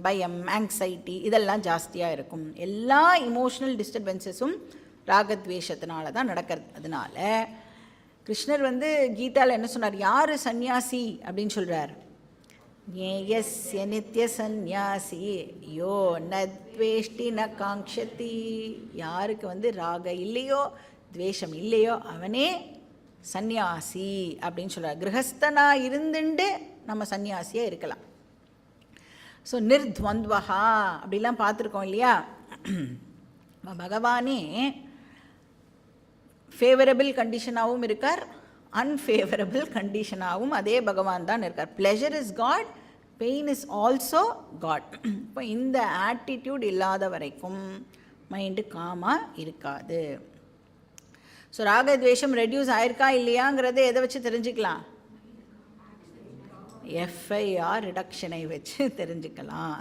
பயம், ஆங்ஸைட்டி இதெல்லாம் ஜாஸ்தியாக இருக்கும். எல்லா இமோஷனல் டிஸ்டர்பன்சஸும் ராகத்வேஷத்தினால தான் நடக்கிறது. அதனால் கிருஷ்ணர் கீதாவில் என்ன சொன்னார்? யார் சந்நியாசி அப்படின்னு சொல்கிறார்? ஞேயஸ்ய நித்ய சந்நியாசி யோ நத்வேஷ்டி ந காங்க்ஷதி. யாருக்கு ராக இல்லையோ துவேஷம் இல்லையோ அவனே சந்நியாசி அப்படின்னு சொல்கிறார். கிரகஸ்தனாக இருந்துட்டு நம்ம சந்நியாசியாக இருக்கலாம். ஸோ நிர்த்வந்த்வஹா அப்படிலாம் பார்த்துருக்கோம் இல்லையா? பகவானே ஃபேவரபிள் கண்டிஷனாகவும் இருக்கார், அன்ஃபேவரபிள் கண்டிஷனாகவும் அதே பகவான் தான் இருக்கார். Pleasure is God, pain is also God. இப்போ இந்த ஆட்டிடியூட் இல்லாத வரைக்கும் மைண்டு காமாக இருக்காது. ஸோ ராகத்வேஷம் ரெடியூஸ் ஆயிருக்கா இல்லையாங்கிறத எதை வச்சு தெரிஞ்சுக்கலாம்? எஃப்ஐஆர் ரிடக்ஷனை வச்சு தெரிஞ்சுக்கலாம்.